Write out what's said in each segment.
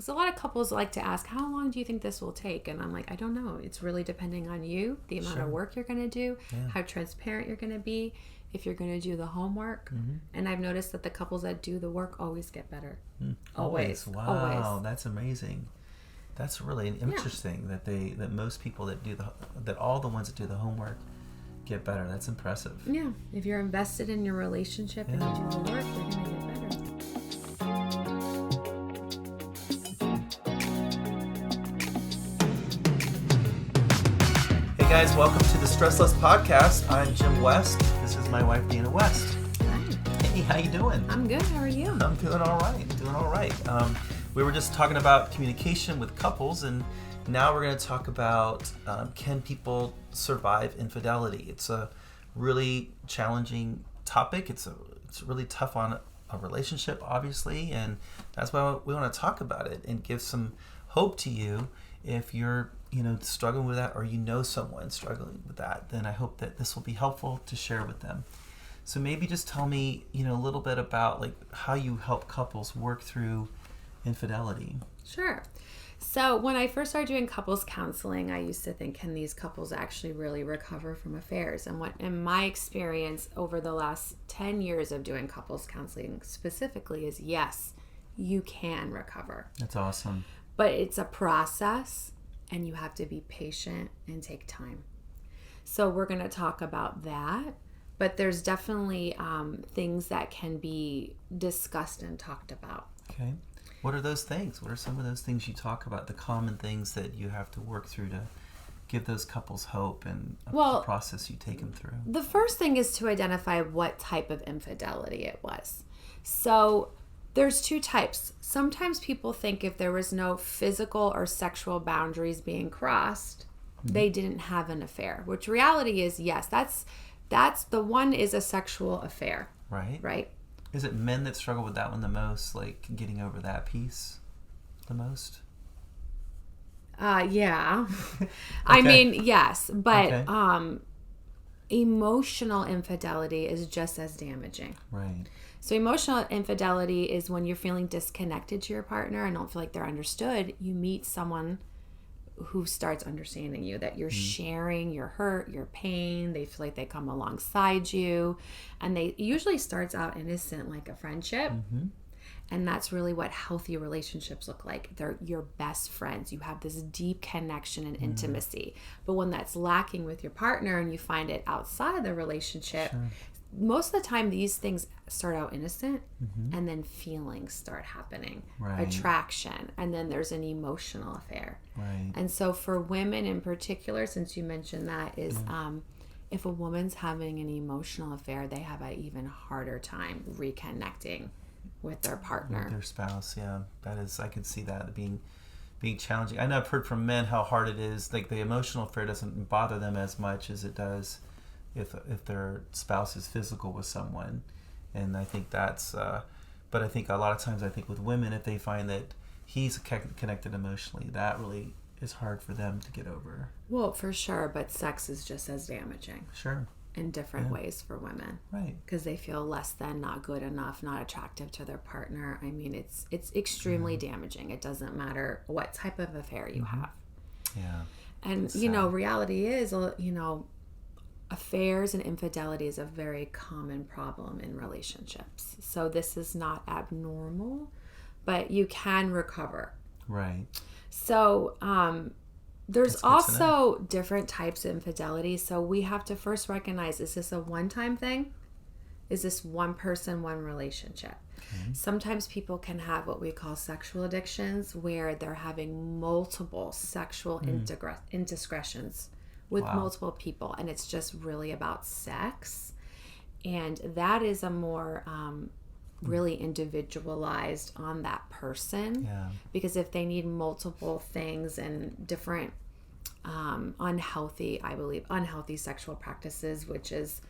Because a lot of couples like to ask, how long do you think this will take? And I'm like, I don't know. It's really depending on you, the amount of work you're going to do, how transparent you're going to be, if you're going to do the homework. And I've noticed that the couples that do the work always get better. Always. Wow, always. That's amazing. That's really interesting that most people that all the ones that do the homework get better. That's impressive. Yeah. If you're invested in your relationship and you do the work, you're going to get better. Hey guys, welcome to the StressLess podcast. I'm Jim West. This is my wife, Dana West. Hi. Hey, how you doing? I'm good. How are you? I'm doing all right. We were just talking about communication with couples, and now we're going to talk about can people survive infidelity? It's a really challenging topic. It's really tough on a relationship, obviously, and that's why we want to talk about it and give some hope to you. If you're struggling with that, or someone struggling with that, then I hope that this will be helpful to share with them. So maybe just tell me a little bit about like how you help couples work through infidelity. Sure. So when I first started doing couples counseling, I used to think, can these couples actually really recover from affairs? And what, in my experience over the last 10 years of doing couples counseling specifically, is yes, you can recover. That's awesome. But it's a process, and you have to be patient and take time. So we're going to talk about that. But there's definitely things that can be discussed and talked about. Okay. What are those things? What are some of those things you talk about, the common things that you have to work through to give those couples hope and the process you take them through? The first thing is to identify what type of infidelity it was. So there's two types. Sometimes people think if there was no physical or sexual boundaries being crossed, they didn't have an affair, which reality is, yes, that's the one is a sexual affair. Right? Is it men that struggle with that one the most, like getting over that piece the most? Yeah. Okay. I mean, yes, but Okay. Emotional infidelity is just as damaging. Right. So emotional infidelity is when you're feeling disconnected to your partner and don't feel like they're understood. You meet someone who starts understanding you, that you're sharing your hurt, your pain. They feel like they come alongside you, and it usually starts out innocent, like a friendship. And that's really what healthy relationships look like. They're your best friends. You have this deep connection and intimacy. But when that's lacking with your partner and you find it outside the relationship, most of the time these things start out innocent, and then feelings start happening, attraction, and then there's an emotional affair. And so for women in particular, since you mentioned that, is if a woman's having an emotional affair, they have an even harder time reconnecting with their partner, with their spouse. Yeah, that is, I could see that being challenging. I know I've heard from men how hard it is. Like the emotional affair doesn't bother them as much as it does if their spouse is physical with someone. And I think that's but I think a lot of times, I think with women, if they find that he's connected emotionally, that really is hard for them to get over. Well, for sure, but sex is just as damaging. Sure. In different ways for women. Right. Because they feel less than, not good enough, not attractive to their partner. I mean, it's extremely damaging. It doesn't matter what type of affair you have. Yeah. And, reality is, affairs and infidelity is a very common problem in relationships. So this is not abnormal, but you can recover. Right. So, there's also different types of infidelity. So we have to first recognize, is this a one-time thing? Is this one person, one relationship? Sometimes people can have what we call sexual addictions, where they're having multiple sexual indiscretions with multiple people, and it's just really about sex. And that is a more really individualized on that person. Because if they need multiple things and different unhealthy sexual practices, which is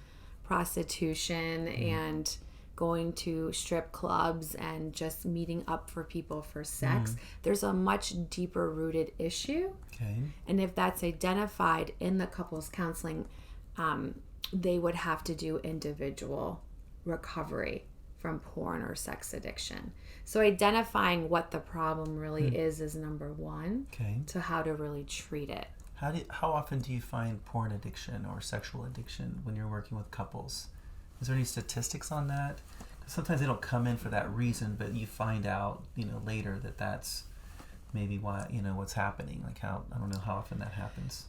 prostitution and going to strip clubs and just meeting up for people for sex, there's a much deeper rooted issue. And if that's identified in the couples counseling, they would have to do individual recovery from porn or sex addiction. So identifying what the problem really is number one. Okay. To how to really treat it. How often do you find porn addiction or sexual addiction when you're working with couples? Is there any statistics on that? 'Cause sometimes they don't come in for that reason, but you find out, later that that's maybe why, what's happening. Like I don't know how often that happens.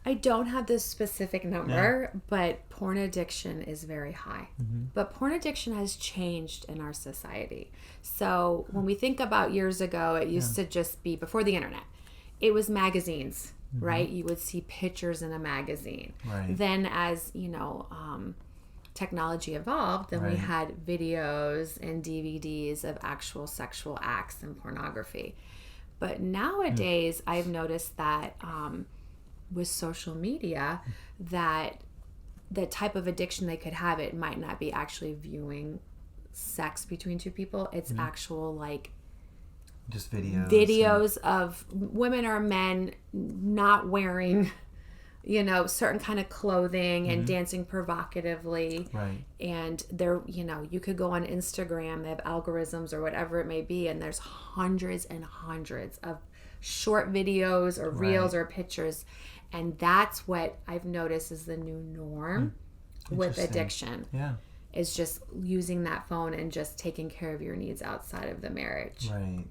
I don't have this specific number, but porn addiction is very high. But porn addiction has changed in our society. So when we think about years ago, it used to just be before the internet. It was magazines, right? You would see pictures in a magazine. Right. Then as, technology evolved, then we had videos and DVDs of actual sexual acts and pornography. But nowadays, I've noticed that with social media, that the type of addiction they could have, it might not be actually viewing sex between two people. It's actual like just videos of women or men not wearing certain kind of clothing and dancing provocatively. Right. And they're, you could go on Instagram, they have algorithms or whatever it may be, and there's hundreds and hundreds of short videos or reels or pictures. And that's what I've noticed is the new norm with addiction. Yeah. Is just using that phone and just taking care of your needs outside of the marriage. Right.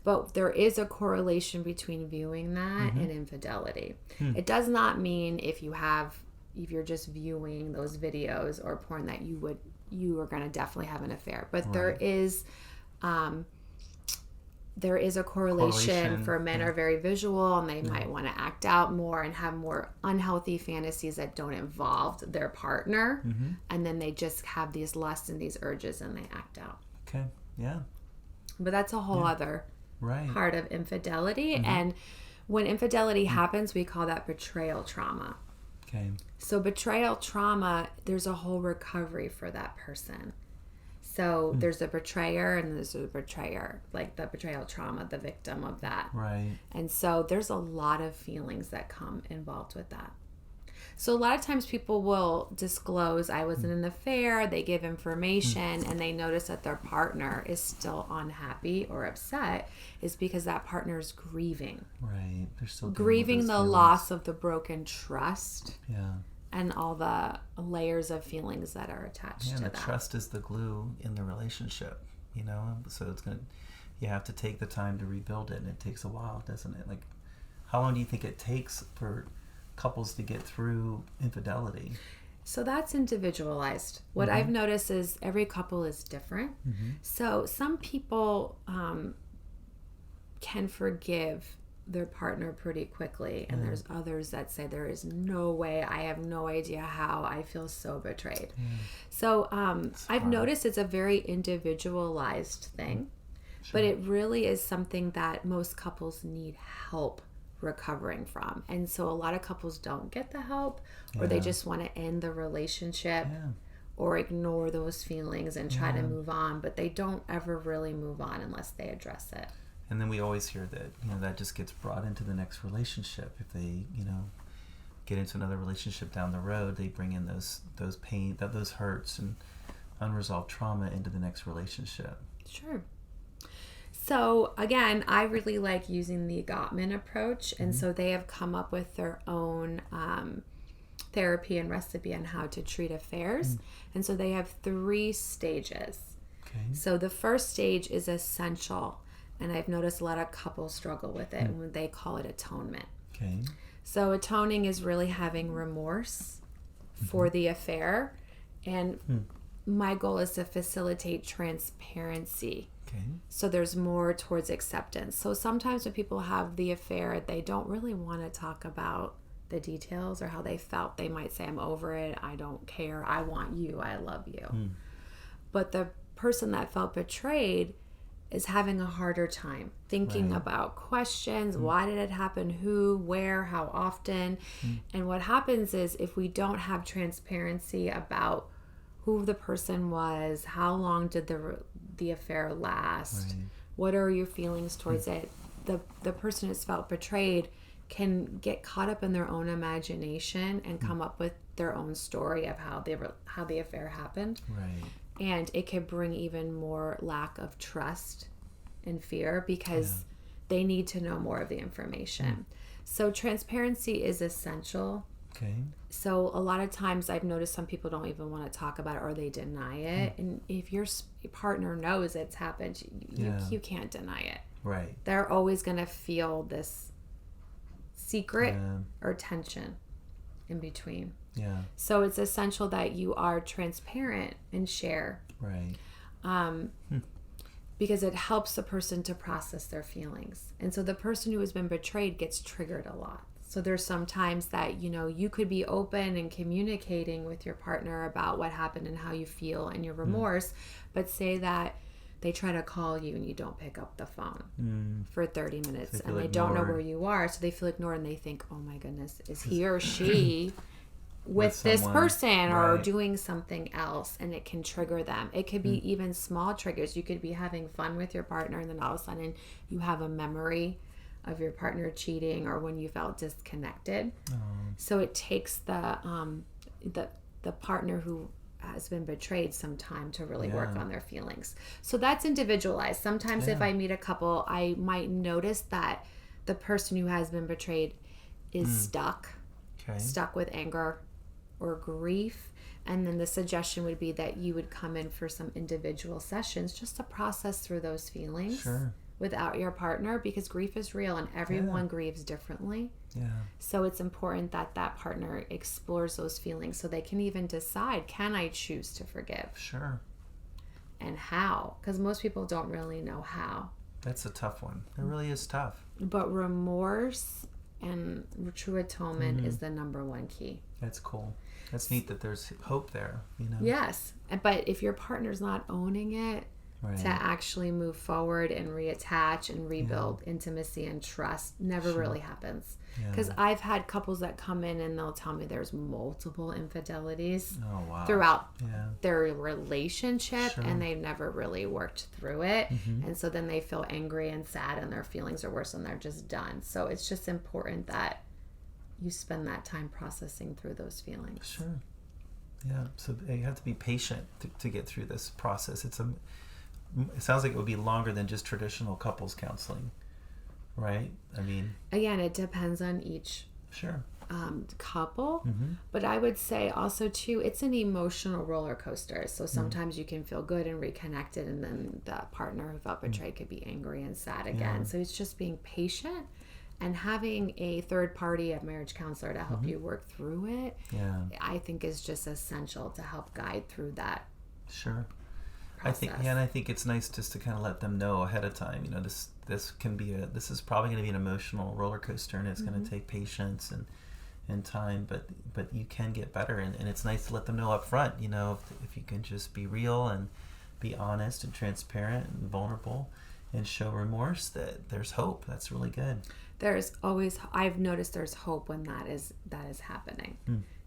But there is a correlation between viewing that and infidelity. It does not mean if you're just viewing those videos or porn that you are going to definitely have an affair. But there is a correlation for men are very visual and they might want to act out more and have more unhealthy fantasies that don't involve their partner. And then they just have these lusts and these urges and they act out. Okay. Yeah. But that's a whole other part of infidelity. And when infidelity happens, we call that betrayal trauma. Okay. So betrayal trauma, there's a whole recovery for that person. So there's a betrayer and there's a betrayer, like the betrayal trauma, the victim of that. Right. And so there's a lot of feelings that come involved with that. So a lot of times people will disclose, I was in an affair, they give information, and they notice that their partner is still unhappy or upset, is because that partner is grieving. Right. They're still grieving the feelings. Loss of the broken trust. Yeah. And all the layers of feelings that are attached to that. Trust is the glue in the relationship, so you have to take the time to rebuild it, and it takes a while, doesn't it? Like, how long do you think it takes for couples to get through infidelity? So that's individualized. What I've noticed is every couple is different. So some people can forgive their partner pretty quickly, and there's others that say there is no way, I have no idea how, I feel so betrayed. So I've noticed it's a very individualized thing, but it really is something that most couples need help recovering from. And so a lot of couples don't get the help, or they just want to end the relationship or ignore those feelings and try to move on, but they don't ever really move on unless they address it. And then we always hear that, that just gets brought into the next relationship. If they, get into another relationship down the road, they bring in those pain, those hurts and unresolved trauma into the next relationship. Sure. So again, I really like using the Gottman approach. And so they have come up with their own therapy and recipe on how to treat affairs. And so they have 3 stages. Okay. So the first stage is essential. And I've noticed a lot of couples struggle with it, and they call it atonement. Okay. So atoning is really having remorse for the affair. And my goal is to facilitate transparency. Okay. So there's more towards acceptance. So sometimes when people have the affair, they don't really want to talk about the details or how they felt. They might say, I'm over it, I don't care, I want you, I love you. But the person that felt betrayed is having a harder time thinking about questions. Why did it happen? Who, where, how often? And what happens is if we don't have transparency about who the person was, how long did the affair last, what are your feelings towards it, the person who's felt betrayed can get caught up in their own imagination and come up with their own story of how the affair happened. And it could bring even more lack of trust and fear because they need to know more of the information. So transparency is essential. Okay. So a lot of times I've noticed some people don't even want to talk about it or they deny it. And if your partner knows it's happened, you can't deny it. Right. They're always going to feel this secret or tension in between. Yeah. So it's essential that you are transparent and share. Right. Because it helps the person to process their feelings. And so the person who has been betrayed gets triggered a lot. So there's some times that, you could be open and communicating with your partner about what happened and how you feel and your remorse, but say that they try to call you and you don't pick up the phone for 30 minutes and they don't know where you are. So they feel ignored and they think, oh my goodness, is he or she with this person or doing something else, and it can trigger them. It could be even small triggers. You could be having fun with your partner and then all of a sudden you have a memory of your partner cheating or when you felt disconnected. So it takes the partner who has been betrayed some time to really work on their feelings. So that's individualized. Sometimes if I meet a couple, I might notice that the person who has been betrayed is stuck with anger or grief. And then the suggestion would be that you would come in for some individual sessions just to process through those feelings without your partner, because grief is real and everyone grieves differently. So it's important that that partner explores those feelings so they can even decide, can I choose to forgive? And how? Because most people don't really know how. That's a tough one. It really is tough. But remorse and true atonement is the number one key. That's cool. That's neat that there's hope there, Yes. But if your partner's not owning it, to actually move forward and reattach and rebuild intimacy and trust never really happens. Because I've had couples that come in and they'll tell me there's multiple infidelities throughout their relationship and they've never really worked through it. And so then they feel angry and sad and their feelings are worse and they're just done. So it's just important that you spend that time processing through those feelings. So you have to be patient to get through this process. It sounds like it would be longer than just traditional couples counseling, right? I mean, again, it depends on each couple, but I would say also too, it's an emotional roller coaster. So sometimes you can feel good and reconnected, and then the partner who felt betrayed could be angry and sad again. So it's just being patient and having a third party, a marriage counselor, to help you work through it. I think is just essential to help guide through that. I think it's nice just to kind of let them know ahead of time. This is probably going to be an emotional roller coaster, and it's going to take patience and time. But you can get better, and it's nice to let them know up front. If you can just be real and be honest and transparent and vulnerable, and show remorse, that there's hope. That's really good. I've noticed there's hope when that is happening.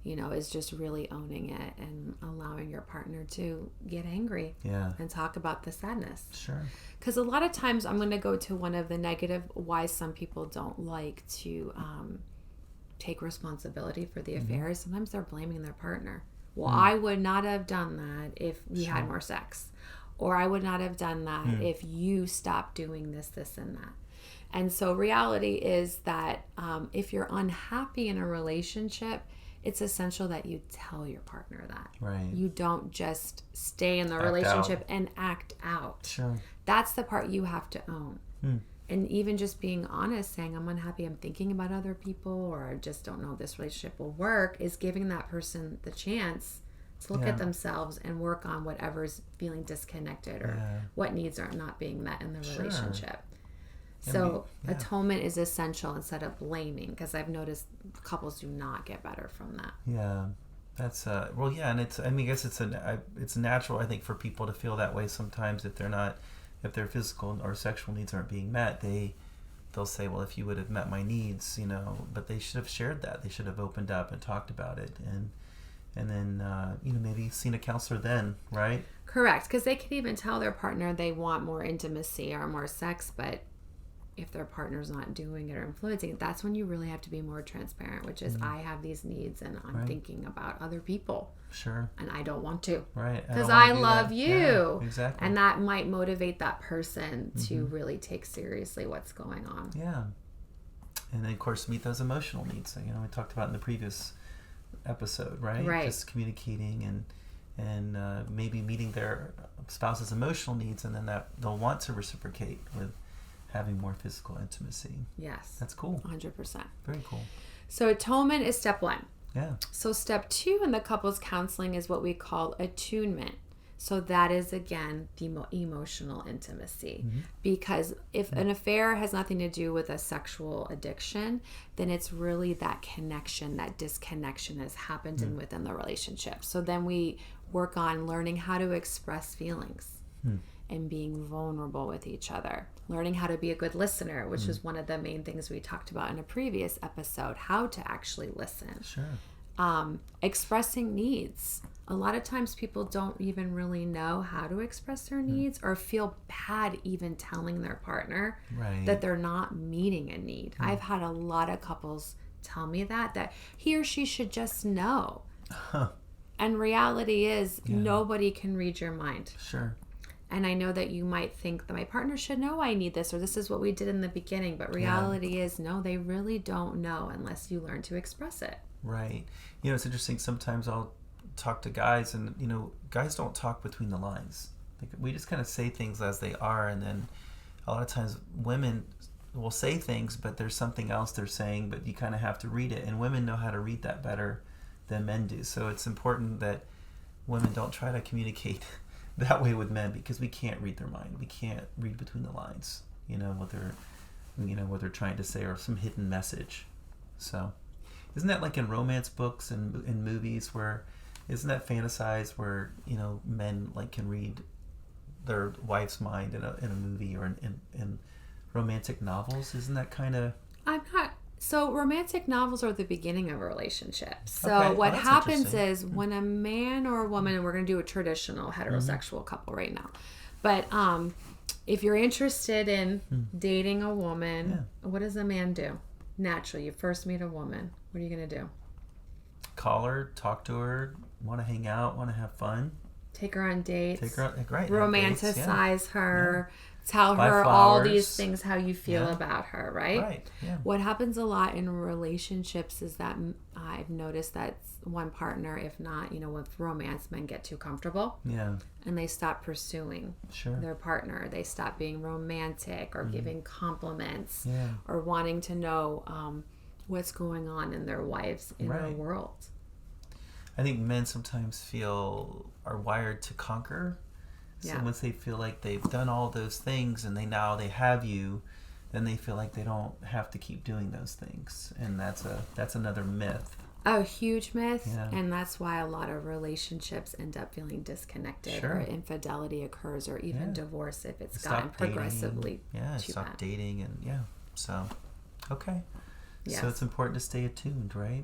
Is just really owning it and allowing your partner to get angry and talk about the sadness. Because a lot of times, I'm going to go to one of the negative why some people don't like to take responsibility for the affair. Sometimes they're blaming their partner. Well, I would not have done that if we had more sex. Or I would not have done that if you stopped doing this, and that. And so reality is that if you're unhappy in a relationship, it's essential that you tell your partner that. You don't just stay in the relationship and act out. That's the part you have to own. And even just being honest, saying, I'm unhappy, I'm thinking about other people, or I just don't know if this relationship will work, is giving that person the chance to look at themselves and work on whatever's feeling disconnected or what needs are not being met in the relationship. So atonement is essential instead of blaming, because I've noticed couples do not get better from that. That's and it's, I guess it's natural, I think, for people to feel that way sometimes if their physical or sexual needs aren't being met. They'll say, well, if you would have met my needs, but they should have shared that. They should have opened up and talked about it, and then maybe seen a counselor then, right? Correct, because they can even tell their partner they want more intimacy or more sex, but if their partner's not doing it or influencing it, that's when you really have to be more transparent, which is I have these needs and I'm thinking about other people. Sure. And I don't want to. Right. Because I love you. Yeah, exactly. And that might motivate that person to really take seriously what's going on. Yeah. And then, of course, meet those emotional needs. We talked about in the previous episode, right? Right. Just communicating and maybe meeting their spouse's emotional needs, and then that they'll want to reciprocate with having more physical intimacy. Yes. That's cool. 100%. Very cool. So atonement is step 1. Yeah. So step 2 in the couples counseling is what we call attunement. So that is, again, the emotional intimacy. Because if an affair has nothing to do with a sexual addiction, then it's really that connection, that disconnection has happened in within the relationship. So then we work on learning how to express feelings and being vulnerable with each other. Learning how to be a good listener, which is one of the main things we talked about in a previous episode, how to actually listen. Sure. Expressing needs. A lot of times people don't even really know how to express their needs or feel bad even telling their partner that they're not meeting a need. I've had a lot of couples tell me that he or she should just know. And reality is nobody can read your mind. Sure. And I know that you might think that my partner should know I need this, or this is what we did in the beginning. But reality is, no, they really don't know unless you learn to express it. Right. It's interesting. Sometimes I'll talk to guys, and guys don't talk between the lines. We just kind of say things as they are, and then a lot of times women will say things, but there's something else they're saying, but you kind of have to read it, and women know how to read that better than men do. So it's important that women don't try to communicate that way with men, because we can't read their mind. We can't read between the lines, what they're trying to say, or some hidden message. So isn't that like in romance books and in movies where, isn't that fantasized where, men like can read their wife's mind in a movie or in romantic novels? Isn't that kind of... So romantic novels are the beginning of a relationship. So what happens is when a man or a woman, and we're going to do a traditional heterosexual couple right now, but if you're interested in dating a woman, what does a man do? Naturally, you first meet a woman. What are you going to do? Call her, talk to her, want to hang out, want to have fun. Take her on dates. Right. Romanticize her. Tell Buy her flowers. all these things, how you feel about her, right? Right, yeah. What happens a lot in relationships is that I've noticed that one partner, if not, with romance, men get too comfortable. Yeah. And they stop pursuing their partner. They stop being romantic or giving compliments or wanting to know what's going on in their wife's inner world. I think men sometimes are wired to conquer. So once they feel like they've done all those things and they have you, then they feel like they don't have to keep doing those things. And that's another myth. A huge myth. And that's why a lot of relationships end up feeling disconnected or infidelity occurs, or even divorce if it's gotten progressively too stop bad. dating and so okay. Yes. So it's important to stay attuned, right?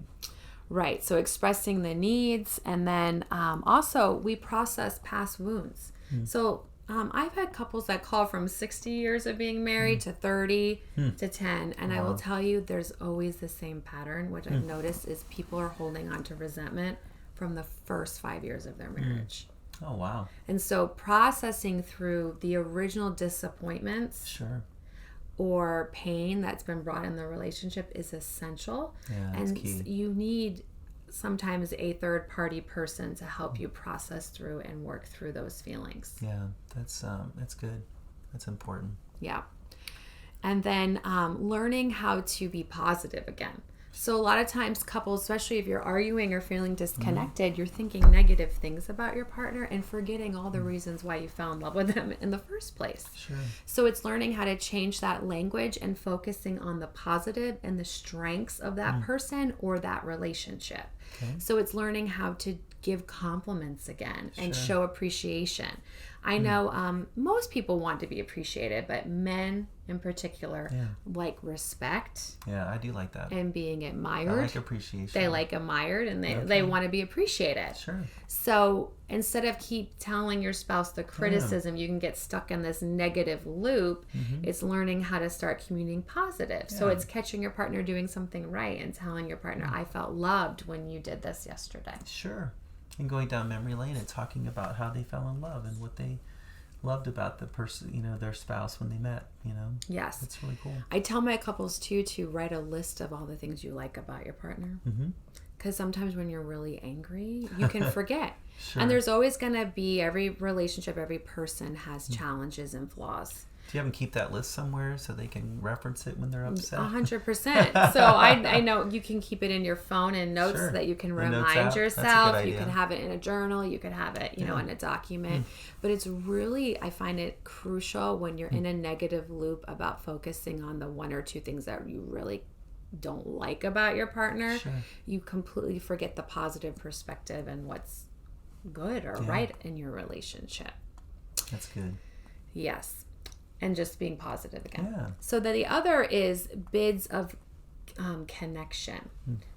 Right. So expressing the needs, and then also we process past wounds. So I've had couples that call from 60 years of being married to 30 to 10. And I will tell you, there's always the same pattern, which I've noticed is people are holding on to resentment from the first 5 years of their marriage. Oh, wow. And so processing through the original disappointments or pain that's been brought in the relationship is essential. Yeah, that's and key. You need sometimes a third party person to help you process through and work through those feelings. Yeah, that's good. That's important. Yeah. And then learning how to be positive again. So a lot of times couples, especially if you're arguing or feeling disconnected, you're thinking negative things about your partner and forgetting all the reasons why you fell in love with them in the first place. Sure. So it's learning how to change that language and focusing on the positive and the strengths of that person or that relationship. Okay. So it's learning how to give compliments again and show appreciation. I know most people want to be appreciated, but men in particular like respect. Yeah, I do like that. And being admired. I like appreciation. They like admired and they want to be appreciated. Sure. So instead of keep telling your spouse the criticism, you can get stuck in this negative loop. It's learning how to start communicating positive. So it's catching your partner doing something right and telling your partner, I felt loved when you did this yesterday. Sure. And going down memory lane and talking about how they fell in love and what they loved about the person, their spouse when they met, Yes. That's really cool. I tell my couples too to write a list of all the things you like about your partner. Because sometimes when you're really angry, you can forget. Sure. And there's always going to be, every relationship, every person has challenges and flaws. Do you have them keep that list somewhere so they can reference it when they're upset? 100%. So I know you can keep it in your phone and notes so that you can remind yourself. You can have it in a journal. You can have it, in a document. But it's really, I find it crucial when you're in a negative loop about focusing on the one or two things that you really don't like about your partner. You completely forget the positive perspective and what's good or right in your relationship. That's good. Yes. And just being positive again. Yeah. So the other is bids of connection.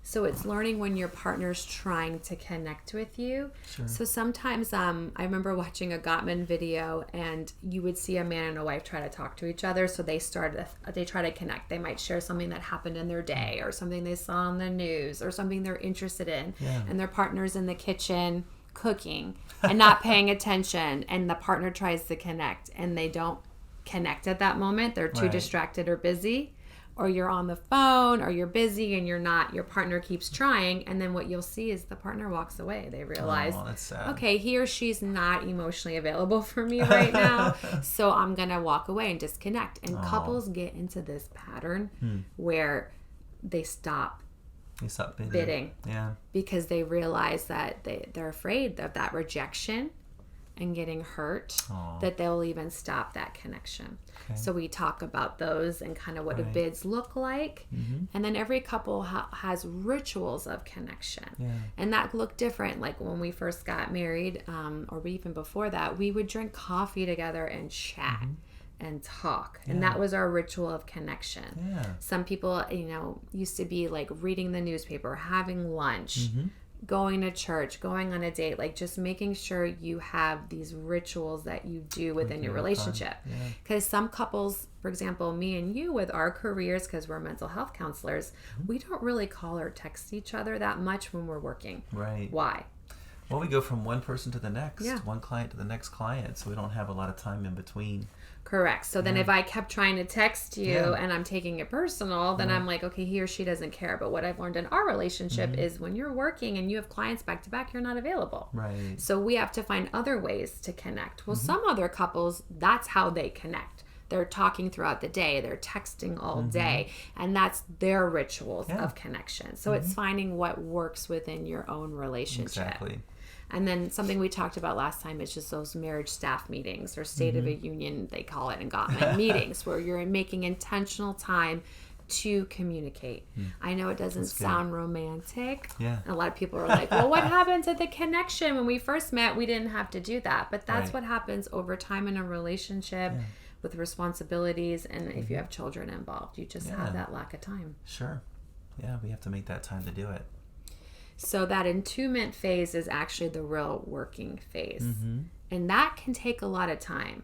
So it's learning when your partner's trying to connect with you. So sometimes I remember watching a Gottman video, and you would see a man and a wife try to talk to each other. So they try to connect. They might share something that happened in their day or something they saw on the news or something they're interested in. And their partner's in the kitchen cooking and not paying attention, and the partner tries to connect and they don't connect at that moment. They're too distracted or busy, or you're on the phone, or you're busy and you're not. Your partner keeps trying, and then what you'll see is the partner walks away. They realize, that's sad. Okay, he or she's not emotionally available for me right now, so I'm gonna walk away and disconnect. And couples get into this pattern where they stop bidding. Because they realize that they're afraid of that rejection and getting hurt, that they'll even stop that connection. So we talk about those and kind of what do bids look like. And then every couple has rituals of connection. And that look different. Like when we first got married, or even before that, we would drink coffee together and chat and talk. And that was our ritual of connection. Some people, used to be like reading the newspaper, having lunch, going to church, going on a date, like just making sure you have these rituals that you do within your relationship. Because some couples, for example, me and you with our careers, because we're mental health counselors, we don't really call or text each other that much when we're working. Why? Well, we go from one person to the next, one client to the next client, so we don't have a lot of time in between. Correct. So then if I kept trying to text you and I'm taking it personal, then I'm like, okay, he or she doesn't care. But what I've learned in our relationship is when you're working and you have clients back to back, you're not available. So we have to find other ways to connect. Well, some other couples, that's how they connect. They're talking throughout the day. They're texting all day. And that's their rituals of connection. So it's finding what works within your own relationship. Exactly. And then something we talked about last time is just those marriage staff meetings, or State of a Union, they call it in Gottman, meetings, where you're making intentional time to communicate. I know it doesn't sound romantic. A lot of people are like, well, what happened to the connection? When we first met, we didn't have to do that. But that's what happens over time in a relationship with responsibilities. And if you have children involved, you just have that lack of time. Sure. Yeah, we have to make that time to do it. So that attunement phase is actually the real working phase. And that can take a lot of time.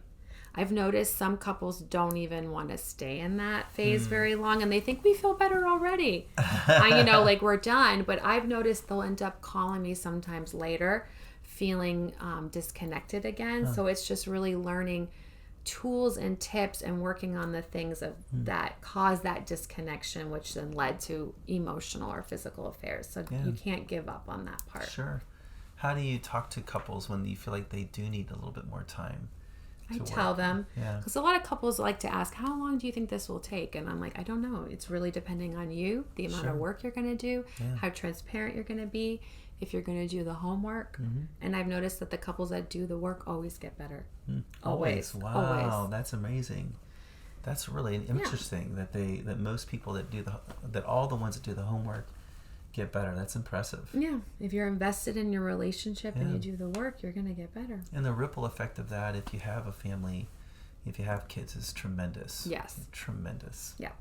I've noticed some couples don't even want to stay in that phase very long, and they think we feel better already. Like we're done. But I've noticed they'll end up calling me sometimes later feeling disconnected again. So it's just really learning tools and tips and working on the things that cause that disconnection, which then led to emotional or physical affairs. So you can't give up on that part. Sure. How do you talk to couples when you feel like they do need a little bit more time? I tell them, because a lot of couples like to ask, how long do you think this will take? And I'm like, I don't know. It's really depending on you, the amount of work you're going to do, how transparent you're going to be, if you're going to do the homework. And I've noticed that the couples that do the work always get better. Always. Wow, always. That's amazing. That's really interesting that most people that all the ones that do the homework get better. That's impressive. Yeah. If you're invested in your relationship and you do the work, you're going to get better. And the ripple effect of that, if you have a family, if you have kids, is tremendous. Yes. Tremendous. Yeah.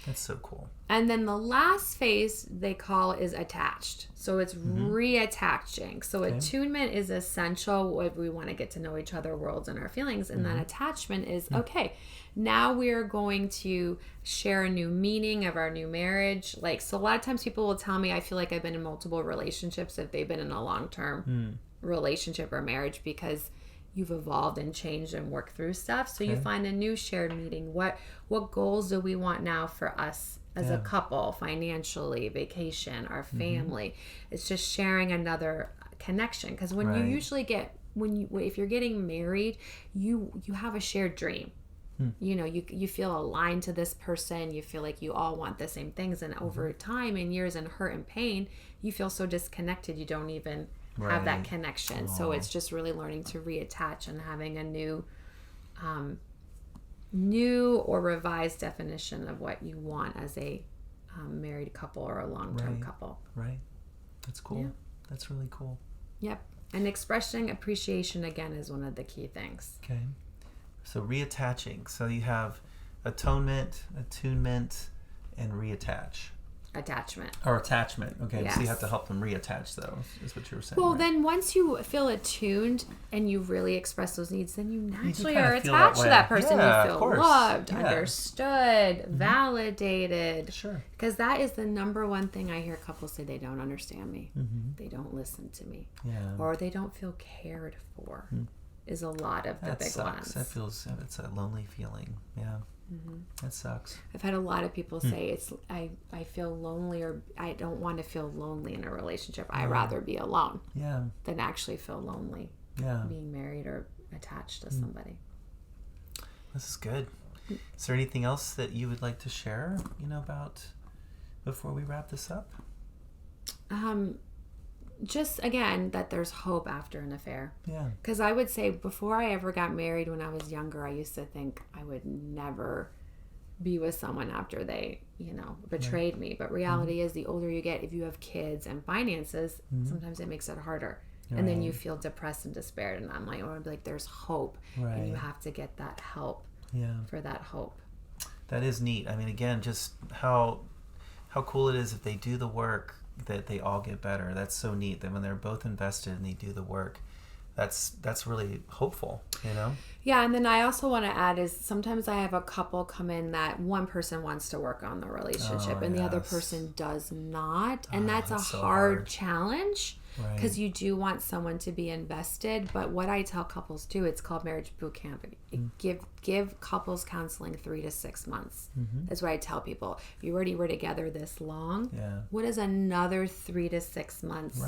That's so cool. And then the last phase they call is attached. So it's reattaching. So attunement is essential if we want to get to know each other, worlds, and our feelings. And then attachment is, okay, now we're going to share a new meaning of our new marriage. Like, so a lot of times people will tell me, I feel like I've been in multiple relationships if they've been in a long-term relationship or marriage, because you've evolved and changed and worked through stuff. So you find a new shared meaning. What goals do we want now for us as a couple, financially, vacation, our family? It's just sharing another connection. Because when you usually if you're getting married, you have a shared dream. You know, you feel aligned to this person. You feel like you all want the same things. And over time and years and hurt and pain, you feel so disconnected. You don't even have that connection. So it's just really learning to reattach and having a new or revised definition of what you want as a married couple or a long-term couple. Right. That's cool. Yeah. That's really cool. Yep. And expressing appreciation, again, is one of the key things. Okay. So reattaching. So you have atonement, attunement, and reattach. Attachment. Or attachment. Okay. Yes. So you have to help them reattach, though, is what you were saying. Well, right? then once you feel attuned and you really express those needs, then you naturally are attached to that person. Yeah, you feel loved, yeah. understood, validated. Sure. Because that is the number one thing I hear couples say: they don't understand me. They don't listen to me. Yeah. Or they don't feel cared for. Is a lot of the that big sucks. ones. It's a lonely feeling. Yeah. That sucks. I've had a lot of people say I feel lonely, or I don't want to feel lonely in a relationship. I'd rather be alone than actually feel lonely being married or attached to somebody. This is good. Is there anything else that you would like to share, about before we wrap this up? Just, again, that there's hope after an affair. Yeah. Because I would say before I ever got married, when I was younger, I used to think I would never be with someone after they, betrayed me. But reality is, the older you get, if you have kids and finances, sometimes it makes it harder. Right. And then you feel depressed and despaired. And I'm like, I'd be like, there's hope. Right. And you have to get that help for that hope. That is neat. I mean, again, just how cool it is if they do the work, that they all get better. That's so neat that when they're both invested and they do the work, that's really hopeful, Yeah, and then I also want to add is sometimes I have a couple come in that one person wants to work on the relationship and the other person does not. And that's a hard challenge because you do want someone to be invested. But what I tell couples too, it's called marriage boot camp. Give couples counseling 3 to 6 months. That's what I tell people. You already were together this long. What is another 3 to 6 months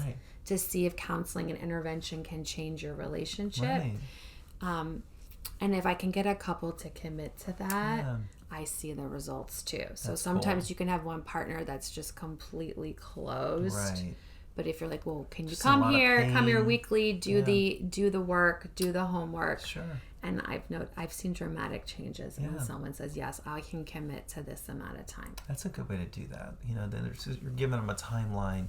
to see if counseling and intervention can change your relationship? And if I can get a couple to commit to that, I see the results too. So sometimes you can have one partner that's just completely closed. Right. But if you're like, well, can you come here weekly, do the work, do the homework. Sure. And I've seen dramatic changes when someone says, yes, I can commit to this amount of time. That's a good way to do that. Then you're giving them a timeline,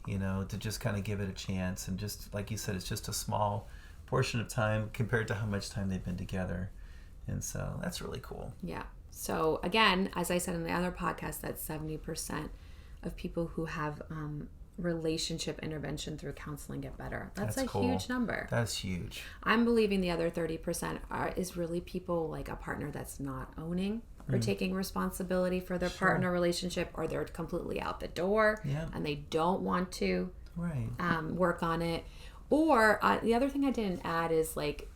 to just kind of give it a chance. And just like you said, it's just a small portion of time compared to how much time they've been together. And so that's really cool. Yeah. So again, as I said in the other podcast, that 70% of people who have relationship intervention through counseling get better. That's a cool. Huge number. That's huge. I'm believing the other 30% is really people like a partner that's not owning or taking responsibility for their partner relationship, or they're completely out the door and they don't want to work on it. Or the other thing I didn't add is like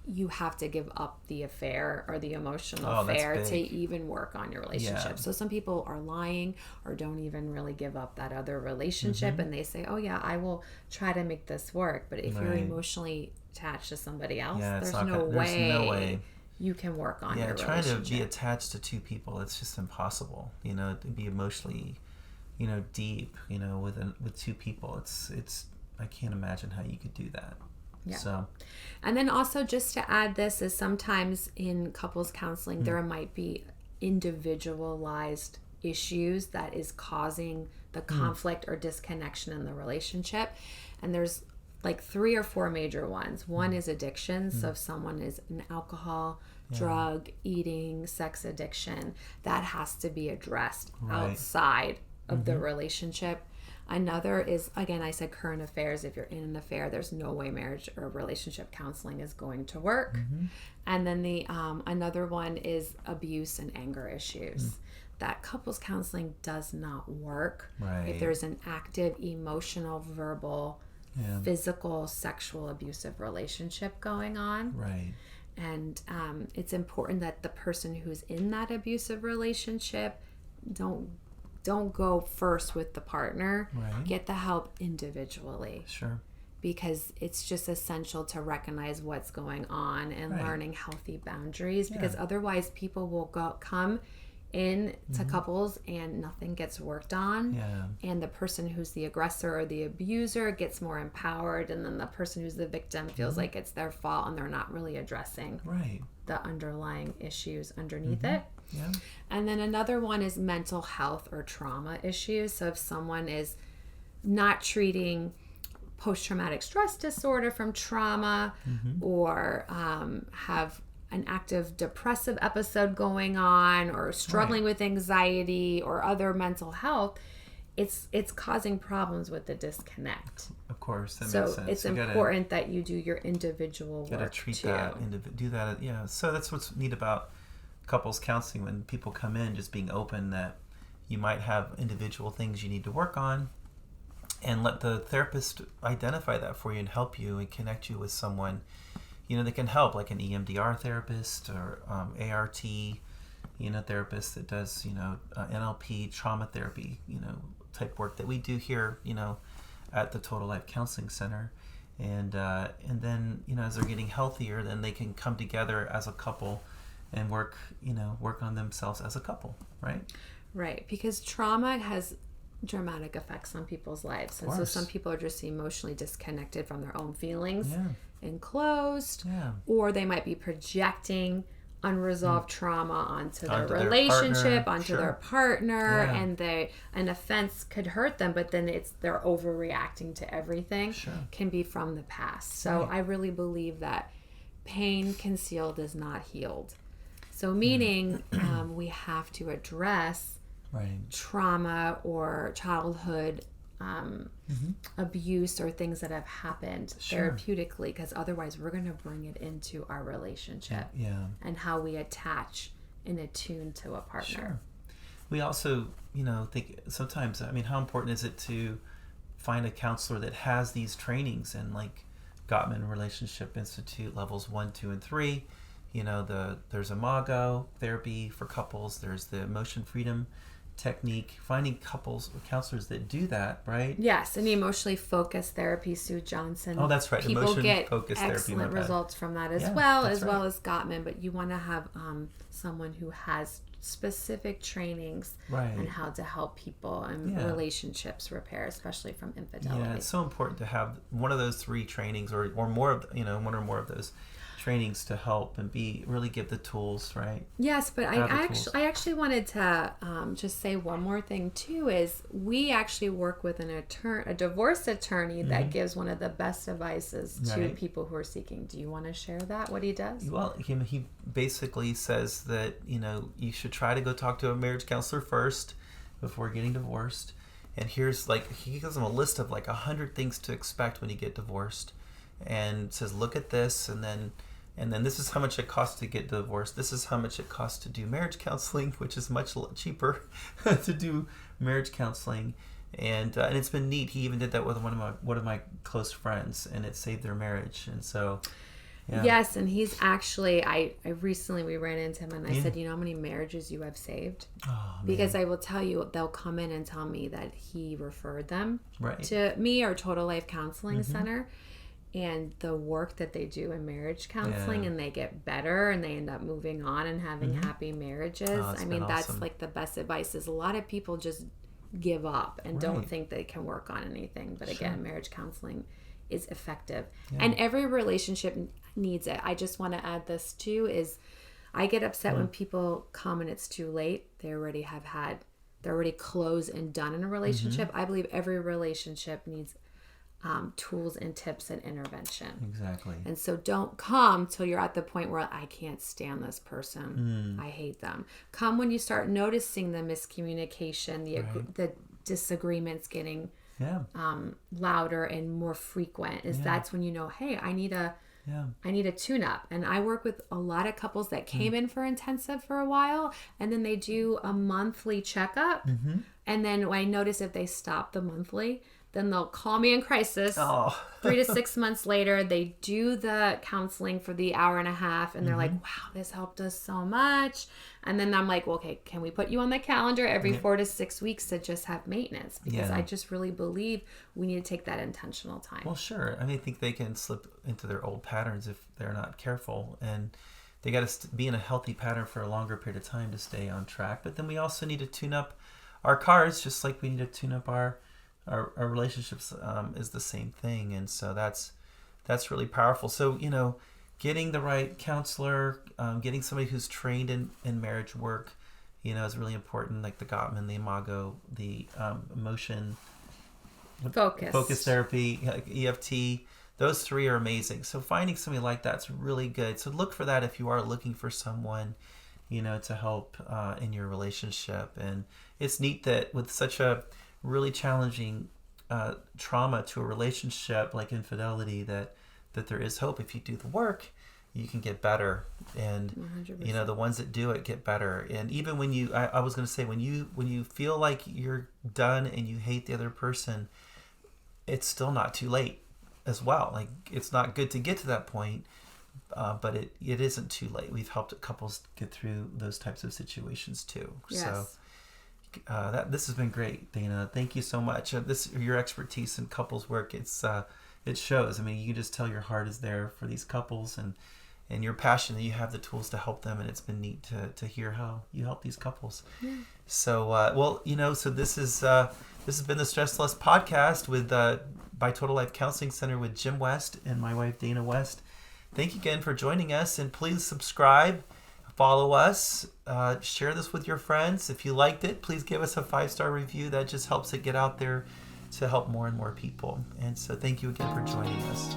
you have to give up the affair or the emotional affair to even work on your relationship. Yeah. So some people are lying or don't even really give up that other relationship and they say, oh yeah, I will try to make this work. But if you're emotionally attached to somebody else, there's no way you can work on your relationship. Trying to be attached to two people, it's just impossible, to be emotionally, deep, with two people. It's I can't imagine how you could do that. Yeah. So, and then also just to add this is sometimes in couples counseling, there might be individualized issues that is causing the conflict or disconnection in the relationship. And there's like 3 or 4 major ones. One is addiction. So if someone is an alcohol, drug, eating, sex addiction, that has to be addressed Right. outside of the relationship. Another is, again, I said current affairs. If you're in an affair, there's no way marriage or relationship counseling is going to work. And then the another one is abuse and anger issues. That couples counseling does not work Right. if there's an active emotional, verbal, physical, sexual abusive relationship going on. Right. And it's important that the person who's in that abusive relationship don't go first with the partner. Right. Get the help individually, Sure. because it's just essential to recognize what's going on and Right. learning healthy boundaries, because otherwise people will come in to couples and nothing gets worked on. Yeah. And the person who's the aggressor or the abuser gets more empowered, and then the person who's the victim feels like it's their fault, and they're not really addressing Right. the underlying issues underneath it. Yeah. And then another one is mental health or trauma issues. So if someone is not treating post-traumatic stress disorder from trauma, or have an active depressive episode going on, or struggling with anxiety or other mental health, it's causing problems with the disconnect. Of course, that So makes sense. it's important that you do your individual work Gotta treat too. that, do that. Yeah. So that's what's neat about couples counseling, when people come in, just being open that you might have individual things you need to work on, and let the therapist identify that for you and help you and connect you with someone, that can help, like an EMDR therapist or ART, therapist that does, NLP, trauma therapy, type work that we do here, at the Total Life Counseling Center. And then, as they're getting healthier, then they can come together as a couple and work on themselves as a couple, right? Right, because trauma has dramatic effects on people's lives. And so some people are just emotionally disconnected from their own feelings and closed, or they might be projecting unresolved trauma onto their relationship, onto their partner, and an offense could hurt them, but then they're overreacting to everything. Can be from the past. So I really believe that pain concealed is not healed. So meaning we have to address trauma or childhood abuse or things that have happened therapeutically, because otherwise we're going to bring it into our relationship and how we attach and attune to a partner. We also, think sometimes, how important is it to find a counselor that has these trainings, and like Gottman Relationship Institute levels 1, 2, and 3. There's Imago therapy for couples. There's the emotion freedom technique. Finding counselors that do that, right? Yes, and emotionally focused therapy, Sue Johnson. Oh, that's right. People Emotion get focused therapy, excellent results from that as well as Gottman. But you want to have someone who has specific trainings on how to help people and relationships repair, especially from infidelity. Yeah, it's so important to have one of those 3 trainings, or more of one or more of those trainings to help and really give the tools, right? Yes, but I actually wanted to just say one more thing too. Is we actually work with a divorce attorney that gives one of the best advices to people who are seeking. Do you want to share that? What he does? Well, he basically says that you should try to go talk to a marriage counselor first before getting divorced. And here's he gives them a list of 100 things to expect when you get divorced, and says look at this, and then this is how much it costs to get divorced. This is how much it costs to do marriage counseling, which is much cheaper to do marriage counseling. And it's been neat. He even did that with one of my close friends, and it saved their marriage. And so, yes, and he's actually we ran into him, and I said, how many marriages you have saved? Oh, because I will tell you, they'll come in and tell me that he referred them right. to me or Total Life Counseling Center. And the work that they do in marriage counseling, and they get better, and they end up moving on and having happy marriages. That's awesome. The best advice. Is a lot of people just give up and don't think they can work on anything. But again, marriage counseling is effective, and every relationship needs it. I just want to add this too: is I get upset when people come and it's too late. They're already closed and done in a relationship. I believe every relationship needs tools and tips and intervention. Exactly. And so don't come till you're at the point where I can't stand this person. I hate them. Come when you start noticing the miscommunication, the disagreements getting louder and more frequent. That's when you know, hey, I need a tune-up. And I work with a lot of couples that came in for intensive for a while, and then they do a monthly checkup. And then when I notice if they stop the monthly, then they'll call me in crisis. 3 to 6 months later, they do the counseling for the hour and a half, and they're like, wow, this helped us so much. And then I'm like, well, okay, can we put you on the calendar every 4 to 6 weeks to just have maintenance? Because I just really believe we need to take that intentional time. Well, sure. I mean, I think they can slip into their old patterns if they're not careful. And they got to be in a healthy pattern for a longer period of time to stay on track. But then we also need to tune up our cars, just like we need to tune up our relationships is the same thing. And so that's really powerful. So, getting the right counselor, getting somebody who's trained in marriage work, is really important. Like the Gottman, the Imago, the emotion focus therapy, EFT, those 3 are amazing. So finding somebody like that's really good. So look for that if you are looking for someone, to help in your relationship. And it's neat that with such a really challenging trauma to a relationship like infidelity, that there is hope. If you do the work, you can get better. And 100%. The ones that do it get better. And even when I was going to say, when you feel like you're done and you hate the other person, it's still not too late as well. Like, it's not good to get to that point, but it isn't too late. We've helped couples get through those types of situations too. Yes. So this has been great, Dana. Thank you so much. Your expertise in couples work, it shows. I mean, you can just tell your heart is there for these couples, and your passion that you have the tools to help them. And it's been neat to hear how you help these couples. Yeah. So, so this has been the StressLess podcast by Total Life Counseling Center with Jim West and my wife, Dana West. Thank you again for joining us, and please subscribe. Follow us, share this with your friends. If you liked it, please give us a 5-star review. That just helps it get out there to help more and more people. And so thank you again for joining us.